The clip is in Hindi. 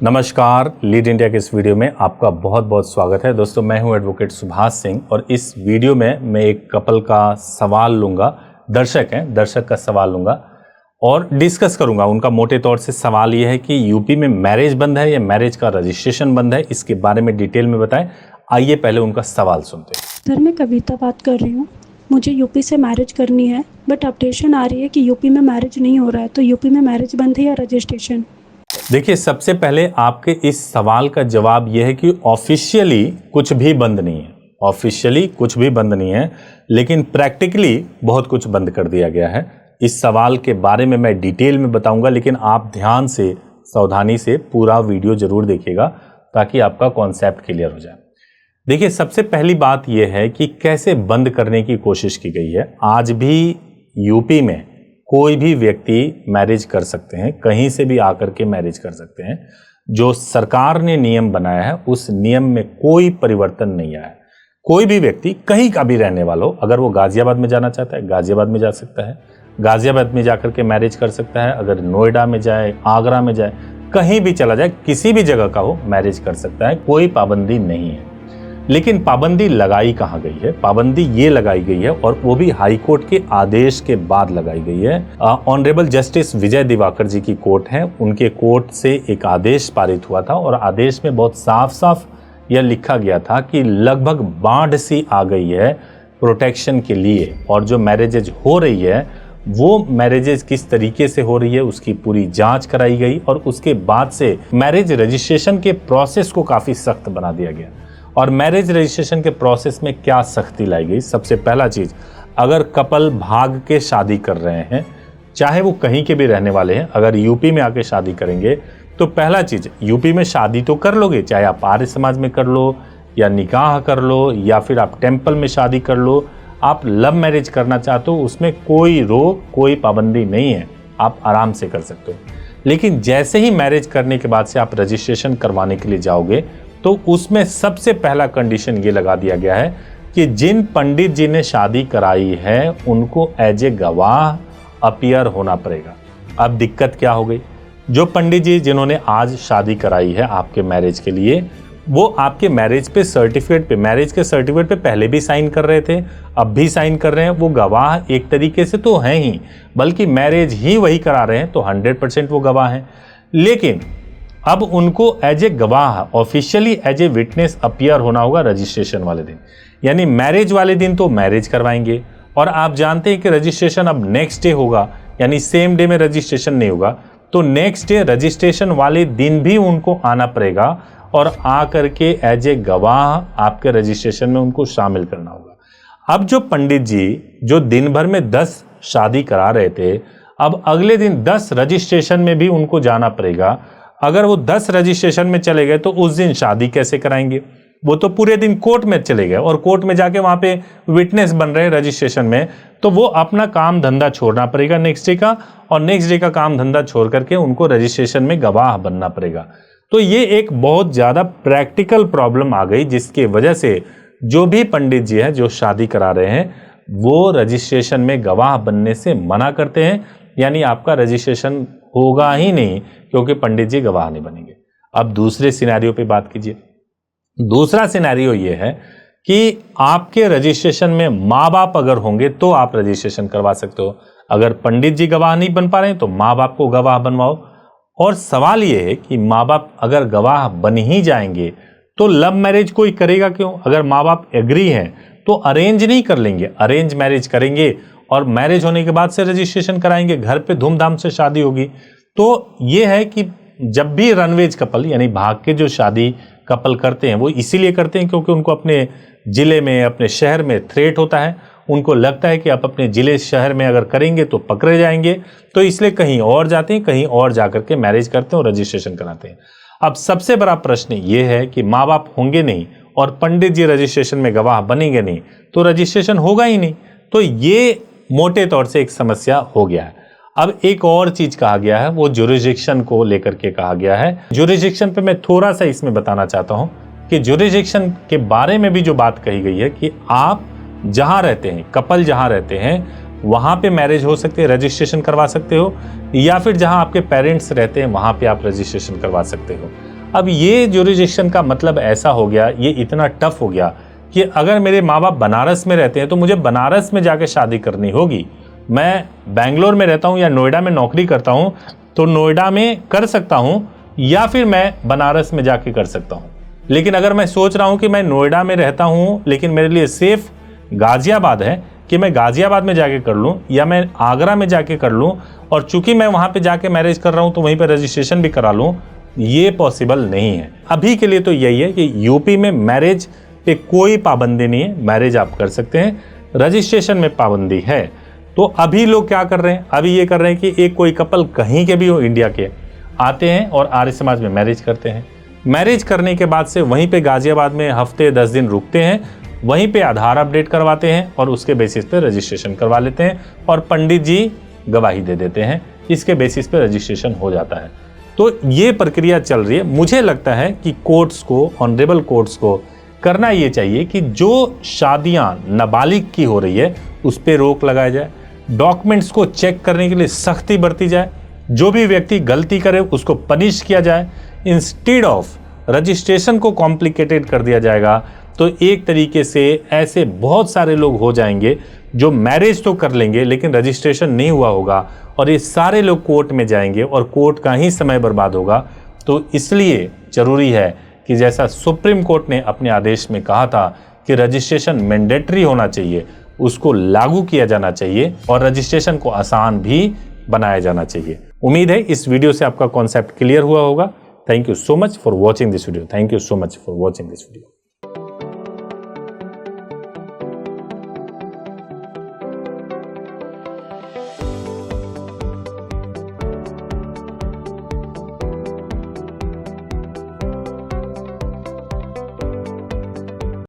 नमस्कार, लीड इंडिया के इस वीडियो में आपका बहुत बहुत स्वागत है। दोस्तों, मैं हूं एडवोकेट सुभाष सिंह और इस वीडियो में मैं एक कपल का सवाल लूंगा। दर्शक का सवाल लूंगा और डिस्कस करूंगा। उनका मोटे तौर से सवाल यह है कि यूपी में मैरिज बंद है या मैरिज का रजिस्ट्रेशन बंद है, इसके बारे में डिटेल में बताएं। आइए पहले उनका सवाल सुनते हैं। सर, मैं कविता बात कर रही हूँ। मुझे यूपी से मैरिज करनी है, बट अपडेशन आ रही है कि यूपी में मैरिज नहीं हो रहा है, तो यूपी में मैरिज बंद है या रजिस्ट्रेशन? देखिए, सबसे पहले आपके इस सवाल का जवाब यह है कि ऑफिशियली कुछ भी बंद नहीं है। ऑफिशियली कुछ भी बंद नहीं है, लेकिन प्रैक्टिकली बहुत कुछ बंद कर दिया गया है। इस सवाल के बारे में मैं डिटेल में बताऊंगा, लेकिन आप ध्यान से, सावधानी से पूरा वीडियो जरूर देखिएगा ताकि आपका कॉन्सेप्ट क्लियर हो जाए। देखिए, सबसे पहली बात यह है कि कैसे बंद करने की कोशिश की गई है। आज भी यूपी में कोई भी व्यक्ति मैरिज कर सकते हैं, कहीं से भी आकर के मैरिज कर सकते हैं। जो सरकार ने नियम बनाया है उस नियम में कोई परिवर्तन नहीं आया है। कोई भी व्यक्ति कहीं का भी रहने वाला हो, अगर वो गाजियाबाद में जाना चाहता है गाजियाबाद में जा सकता है, गाजियाबाद में जाकर के मैरिज कर सकता है। अगर नोएडा में जाए, आगरा में जाए, कहीं भी चला जाए, किसी भी जगह का हो मैरिज कर सकता है, कोई पाबंदी नहीं है। लेकिन पाबंदी लगाई कहाँ गई है? पाबंदी ये लगाई गई है, और वो भी हाई कोर्ट के आदेश के बाद लगाई गई है। ऑनरेबल जस्टिस विजय दिवाकर जी की कोर्ट है, उनके कोर्ट से एक आदेश पारित हुआ था और आदेश में बहुत साफ साफ यह लिखा गया था कि लगभग बाढ़ सी आ गई है प्रोटेक्शन के लिए, और जो मैरिजेज हो रही है वो मैरिजेज किस तरीके से हो रही है उसकी पूरी जांच कराई गई, और उसके बाद से मैरिज रजिस्ट्रेशन के प्रोसेस को काफ़ी सख्त बना दिया गया। और मैरिज रजिस्ट्रेशन के प्रोसेस में क्या सख्ती लाई गई? सबसे पहला चीज़, अगर कपल भाग के शादी कर रहे हैं, चाहे वो कहीं के भी रहने वाले हैं, अगर यूपी में आके शादी करेंगे तो पहला चीज़, यूपी में शादी तो कर लोगे, चाहे आप आर्य समाज में कर लो या निकाह कर लो या फिर आप टेम्पल में शादी कर लो। आप लव मैरिज करना चाहते हो, उसमें कोई रोक, कोई पाबंदी नहीं है, आप आराम से कर सकते हो। लेकिन जैसे ही मैरिज करने के बाद से आप रजिस्ट्रेशन करवाने के लिए जाओगे तो उसमें सबसे पहला कंडीशन ये लगा दिया गया है कि जिन पंडित जी ने शादी कराई है उनको एज ए गवाह अपीयर होना पड़ेगा। अब दिक्कत क्या हो गई? जो पंडित जी जिन्होंने आज शादी कराई है आपके मैरिज के लिए, वो आपके मैरिज पे सर्टिफिकेट पे, मैरिज के सर्टिफिकेट पे पहले भी साइन कर रहे थे, अब भी साइन कर रहे हैं। वो गवाह एक तरीके से तो हैं ही, बल्कि मैरिज ही वही करा रहे हैं, तो 100% वो गवाह हैं। लेकिन अब उनको एज ए गवाह, officially as a witness appear होना होगा रजिस्ट्रेशन वाले दिन। यानी मैरिज वाले दिन तो मैरिज करवाएंगे, और आप जानते हैं कि रजिस्ट्रेशन अब नेक्स्ट डे होगा, यानी सेम डे में रजिस्ट्रेशन नहीं होगा, तो नेक्स्ट डे रजिस्ट्रेशन वाले दिन भी उनको आना पड़ेगा और आ करके एज ए गवाह आपके रजिस्ट्रेशन में उनको शामिल करना होगा। अब जो पंडित जी जो दिन भर में 10 शादी करा रहे थे, अब अगले दिन 10 रजिस्ट्रेशन में भी उनको जाना पड़ेगा। अगर वो 10 रजिस्ट्रेशन में चले गए तो उस दिन शादी कैसे कराएंगे? वो तो पूरे दिन कोर्ट में चले गए और कोर्ट में जाके वहां पे विटनेस बन रहे हैं रजिस्ट्रेशन में, तो वो अपना काम धंधा छोड़ना पड़ेगा नेक्स्ट डे का, और नेक्स्ट डे का काम धंधा छोड़ करके उनको रजिस्ट्रेशन में गवाह बनना पड़ेगा। तो ये एक बहुत ज़्यादा प्रैक्टिकल प्रॉब्लम आ गई, जिसकी वजह से जो भी पंडित जी हैं जो शादी करा रहे हैं वो रजिस्ट्रेशन में गवाह बनने से मना करते हैं। यानी आपका रजिस्ट्रेशन होगा ही नहीं, क्योंकि पंडित जी गवाह नहीं बनेंगे। अब दूसरे सिनेरियो पे बात कीजिए। दूसरा सिनेरियो ये है कि आपके रजिस्ट्रेशन में माँ बाप अगर होंगे तो आप रजिस्ट्रेशन करवा सकते हो। अगर पंडित जी गवाह नहीं बन पा रहे हैं तो माँ बाप को गवाह बनवाओ। और सवाल ये है कि माँ बाप अगर गवाह बन ही जाएंगे तो लव मैरिज कोई करेगा क्यों? अगर माँ बाप एग्री हैं तो अरेंज नहीं कर लेंगे, अरेंज मैरिज करेंगे और मैरिज होने के बाद से रजिस्ट्रेशन कराएंगे, घर पे धूमधाम से शादी होगी। तो ये है कि जब भी रनवेज कपल, यानी भाग के जो शादी कपल करते हैं, वो इसीलिए करते हैं क्योंकि उनको अपने ज़िले में, अपने शहर में थ्रेट होता है। उनको लगता है कि आप अपने ज़िले शहर में अगर करेंगे तो पकड़े जाएंगे, तो इसलिए कहीं और जाते हैं, कहीं और जाकर के मैरिज करते हैं और रजिस्ट्रेशन कराते हैं। अब सबसे बड़ा प्रश्न ये है कि माँ बाप होंगे नहीं और पंडित जी रजिस्ट्रेशन में गवाह बनेंगे नहीं, तो रजिस्ट्रेशन होगा ही नहीं। तो ये मोटे तौर से एक समस्या हो गया है। अब एक और चीज कहा गया है, वो ज्यूरिसडिक्शन को लेकर के कहा गया है। ज्यूरिसडिक्शन पे मैं थोड़ा सा इसमें बताना चाहता हूं कि ज्यूरिसडिक्शन के बारे में भी जो बात कही गई है कि आप जहां रहते हैं, कपल जहां रहते हैं, वहां पे मैरिज हो सकती है, रजिस्ट्रेशन करवा सकते हो, या फिर जहां आपके पेरेंट्स रहते हैं वहां पे आप रजिस्ट्रेशन करवा सकते हो। अब ये ज्यूरिडिक्शन का मतलब ऐसा हो गया, ये इतना टफ हो गया कि अगर मेरे माँ बाप बनारस में रहते हैं तो मुझे बनारस में जाके शादी करनी होगी। मैं बेंगलोर में रहता हूँ या नोएडा में नौकरी करता हूँ तो नोएडा में कर सकता हूँ या फिर मैं बनारस में जाके कर सकता हूँ। लेकिन अगर मैं सोच रहा हूँ कि मैं नोएडा में रहता हूँ लेकिन मेरे लिए सेफ गाजियाबाद है कि मैं गाजियाबाद में जाके कर लूँ या मैं आगरा में जाके कर लूँ, और चूंकि मैं वहाँ पे जाके मैरिज कर रहा हूँ तो वहीं पे रजिस्ट्रेशन भी करा लूँ, ये पॉसिबल नहीं है। अभी के लिए तो यही है कि यूपी में मैरिज पे कोई पाबंदी नहीं है, मैरिज आप कर सकते हैं, रजिस्ट्रेशन में पाबंदी है। तो अभी लोग क्या कर रहे हैं, अभी ये कर रहे हैं कि एक कोई कपल कहीं के भी हो इंडिया के आते हैं और आर्य समाज में मैरिज करते हैं। मैरिज करने के बाद से वहीं पे गाजियाबाद में हफ्ते 10 दिन रुकते हैं, वहीं पे आधार अपडेट करवाते हैं और उसके बेसिस पे रजिस्ट्रेशन करवा लेते हैं और पंडित जी गवाही दे देते हैं, इसके बेसिस पे रजिस्ट्रेशन हो जाता है। तो ये प्रक्रिया चल रही है। मुझे लगता है कि कोर्ट्स को, ऑनरेबल कोर्ट्स को करना ये चाहिए कि जो शादियां नाबालिग की हो रही है उस पर रोक लगाया जाए, डॉक्यूमेंट्स को चेक करने के लिए सख्ती बरती जाए, जो भी व्यक्ति गलती करे उसको पनिश किया जाए। इंस्टेड ऑफ रजिस्ट्रेशन को कॉम्प्लिकेटेड कर दिया जाएगा तो एक तरीके से ऐसे बहुत सारे लोग हो जाएंगे जो मैरिज तो कर लेंगे लेकिन रजिस्ट्रेशन नहीं हुआ होगा और ये सारे लोग कोर्ट में जाएंगे और कोर्ट का ही समय बर्बाद होगा। तो इसलिए जरूरी है कि जैसा सुप्रीम कोर्ट ने अपने आदेश में कहा था कि रजिस्ट्रेशन मैंडेटरी होना चाहिए, उसको लागू किया जाना चाहिए और रजिस्ट्रेशन को आसान भी बनाया जाना चाहिए। उम्मीद है इस वीडियो से आपका कॉन्सेप्ट क्लियर हुआ होगा। Thank you so much for watching this video. Thank you so much for watching this video.